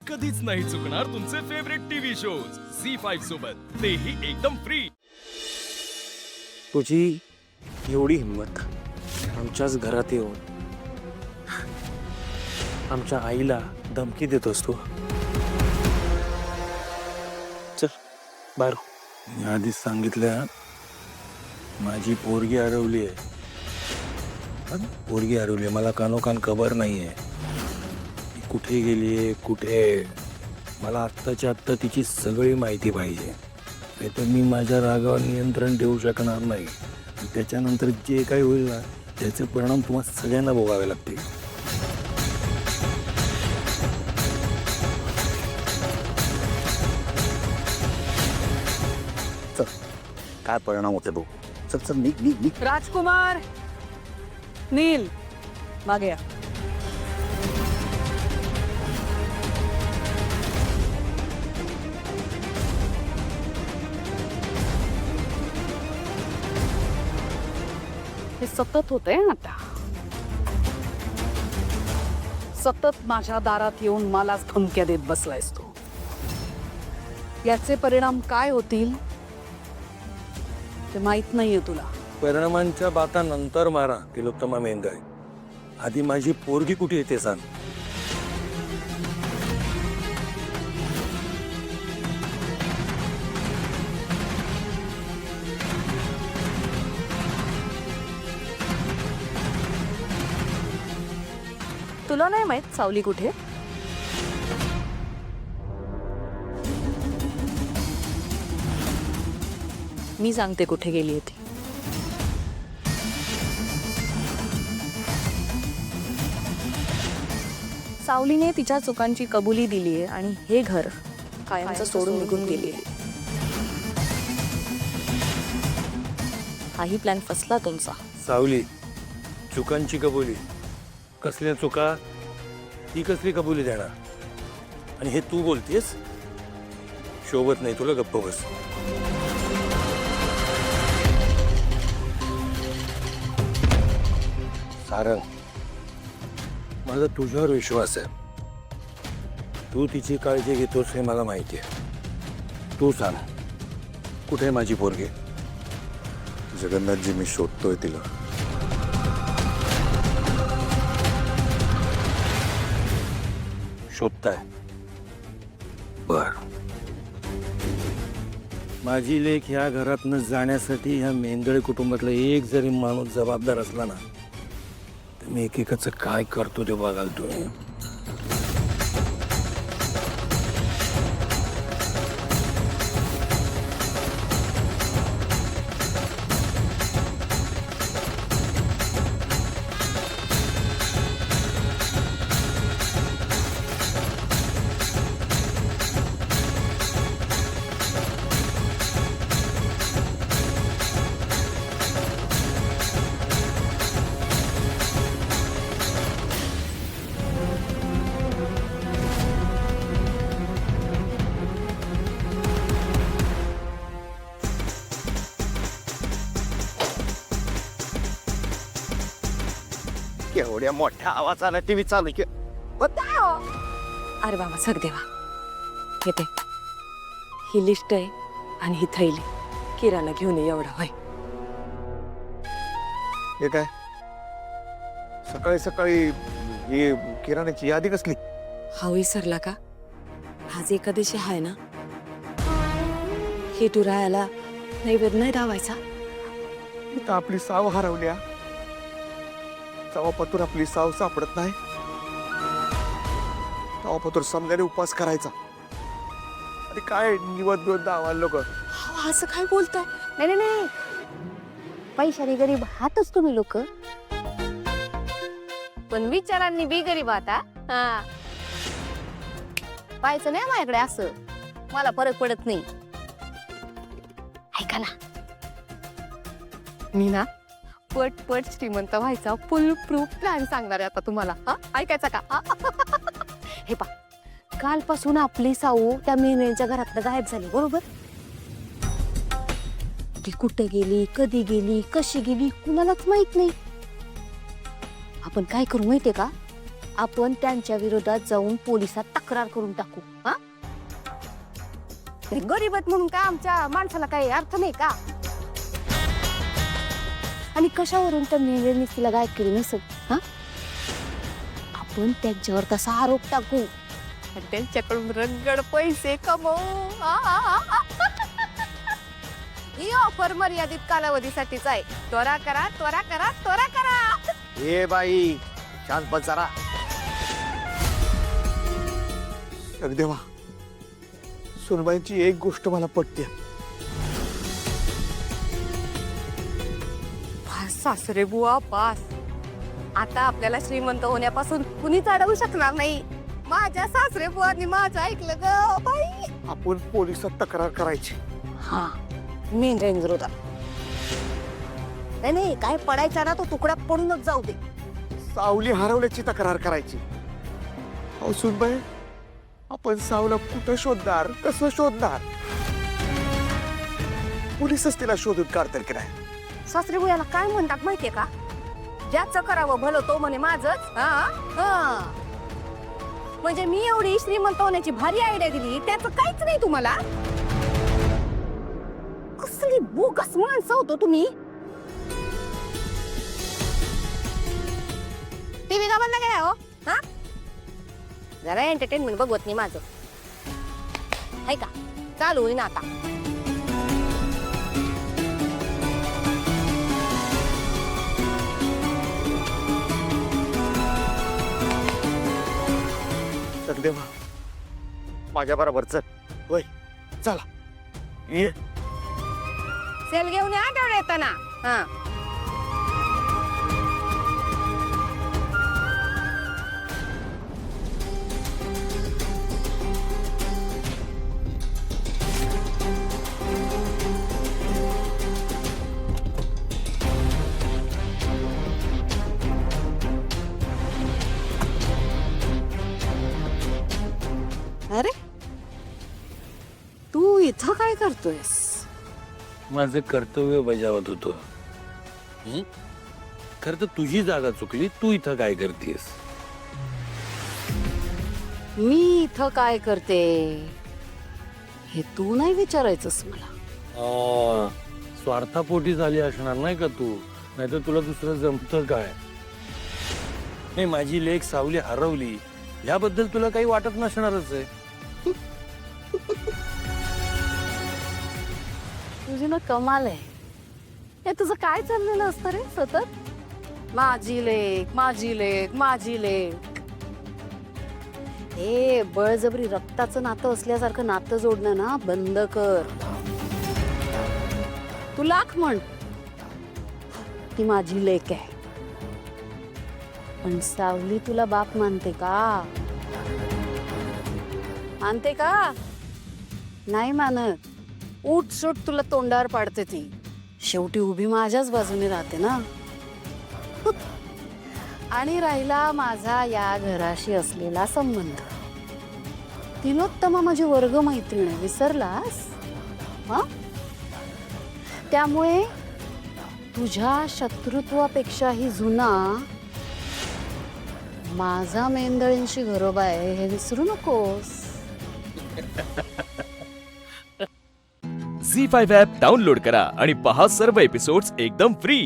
कधीच नाही चुकणार तुमचे फेवरेट टीव्ही शोज झी5 सोबत, तेही एकदम फ्री। तुझी एवढी हिंमत आमच्याच घरात येऊन आमच्या आईला धमकी देतोस तू? चल बाहेर हो. मी आधीच सांगितलं माझी पोरगी हरवली आहे। पोरगी हरवली, मला कानोकान खबर नाहीये ती कुठे गेलीये, कुठे। मला आत्ताच्या आत्ता तिची सगळी माहिती पाहिजे, नाही तर मी माझ्या रागावर नियंत्रण ठेवू शकणार नाही। त्याच्यानंतर जे काही होईल ना त्याचे परिणाम तुम्हाला सगळ्यांना भोगावे लागतील। चल काय परिणाम होते बघू। चल चल निघ निघ निघ। राजकुमार, नील मागे या। हे सतत होतंय आता, सतत माझ्या दारात येऊन मलाच धमक्या देत बसलायस तू। याचे परिणाम काय होतील ते माहित नाहीये तुला। परिणामांच्या बाता नंतर मारा तिलोत्तमा मेंदळे, आधी माझी पोरगी कुठे येते सांग। तुला नाही माहित सावली कुठे? मी सांगते कुठे गेली ती। सावलीने तिच्या चुकांची कबुली दिली आहे आणि हे घर कायमचं सोडून निघून गेली आहे। हाही प्लॅन फसला तुमचा। सावली, चुकांची कबुली? कसल्या चुका? ती कसली कबुली देणार? आणि हे तू बोलतेस? शोभत नाही तुला, गप्प बस। सारंग, माझा तुझ्यावर विश्वास आहे, तू तिची काळजी घेतोस हे मला माहिती आहे। तू सांग, कुठे माझी पोरगी? जगन्नाथजी, मी शोधतोय तिला। शोधताय? बर, माझी लेक ह्या घरातनं जाण्यासाठी ह्या मेंदळे कुटुंबातला एक जरी माणूस जबाबदार असला ना, तर मी एकेकाचं काय करतो ते बघाल तुम्ही। एवढ्या मोठ्या आवाजाने टीव्ही चालू की अरे बाबा सगदेवा, येते ही लिस्ट आहे आणि ही थैली किराणा घेऊन ये एवढा होय। हे काय सकाळी सकाळी ही किराण्याची यादी कसली? हा विसरला का? आज एकादशी आहे ना, हे तू राहायला नैवेद्य नाही दावायचा? इथं आपली साव हरवल्या, तेव्हापासून आपली साव सापडत नाही, तेव्हापासून समजाने उपवास करायचा। अरे काय निवत बिवत दावाल लोक। असं काय बोलताय? नाही नाही नाही, पैशाने गरीब हातच तुम्ही लोक, पण विचारांनी बी गरीब आता। हा, पाहायचं नाही माझ्याकडे असं, मला फरक पडत नाही। ऐका ना, मी ना पट पट श्रीमंत व्हायचा फुल प्रूफ प्लॅन सांगणार आहे आता तुम्हाला। हा, ऐकायचा का? हे पा, कालपासून आपली साऊ त्या मेहनेच्या घरातनं गायब झाली, बरोबर? ती कुठे गेली, कधी गेली, कशी गेली, कुणालाच माहित नाही। आपण काय करू माहितीये का? आपण त्यांच्या विरोधात जाऊन पोलिसात तक्रार करून टाकू. हा गरीबात म्हणून काय आमच्या माणसाला काही अर्थ नाही का? आणि कशावरून त्या मेलेने तिला गायब केली नसेल. हा आपण त्यांच्यावर तसा आरोप टाकू आणि त्यांच्याकडून रंगड पैसे कमवू. ही ऑफर मर्यादित कालावधीसाठीच आहे. त्वरा करा, त्वरा करा, त्वरा करा. ए बाई शांत बस जरा. जगदेवा, सुनबाईंची एक गोष्ट मला पटते. सासरे बुवा पास. आता आपल्याला श्रीमंत होण्यापासून कुणीच अडवू शकणार नाही. माझ्या सासरे बुवांनी माझं ऐकलं ग बाई. आपण पोलिसात तक्रार करायची. हा मेंढ्यांविरोधात. नाही नाही, काय पडायचा ना तो तुकडा पडूनच जाऊ दे. सावली हरवल्याची तक्रार करायची. अहो सुनबाई, आपण सावला कुठं शोधणार, कसं शोधणार? पोलीसच तिला शोधून काढतील की नाही? सासरे बुवाला काय म्हणतात माहितीये का? ज्याचं करावं भलं तो म्हणे माझंच. म्हणजे मी एवढी श्रीमंत होण्याची भारी आयडिया दिली, त्याचं काहीच नाही तुम्हाला. कसली बोगस माणसं होतो तुम्ही. टीव्ही का बंद केला हो? हा जरा एंटरटेनमेंट बघवत नाही माझं. आहे का? चालू होईन आता. जगदेवा, माझ्या बरोबर चल. होय चला ये. सेल घेऊन या आठवड्या येताना. हा अरे तू इथं काय करतोयस? माझं कर्तव्य बजावत होतो. खरं तर तुझी जागा चुकली. तू इथं काय करतेस? मी इथं काय करते हे तू नाही विचारायचंस मला. स्वार्थापोटी झाली असणार नाही का तू? नाहीतर तुला दुसरं जमतं काय? नाही, माझी लेक सावली हरवली याबद्दल तुला काही वाटत नसणारच आहे. तुझी ना कमाल आहे. हे तुझं काय चाललेलं असतं रे सतत? माझी लेक, माझी लेक, माझी लेक. हे बळजबरी रक्ताचं नातं असल्यासारखं नातं जोडणं ना बंद कर. तू लाख म्हण ती माझी लेक आहे, पण सावली तुला बाप मानते का? मानते का? नाही मानत. उठ सुट तुला तोंडावर पाडते ती. शेवटी उभी माझ्याच बाजूने राहते ना. आणि राहिला माझा या घराशी असलेला संबंध. तिलोत्तमा माझी वर्ग मैत्रीण आहे, विसरलास? हा त्यामुळे तुझ्या शत्रुत्वापेक्षाही जुना माझा मेंदळींशी घरोबा आहे हे विसरू नकोस. झी5 ॲप डाउनलोड करा आणि पहा सर्व एपिसोड्स एकदम फ्री.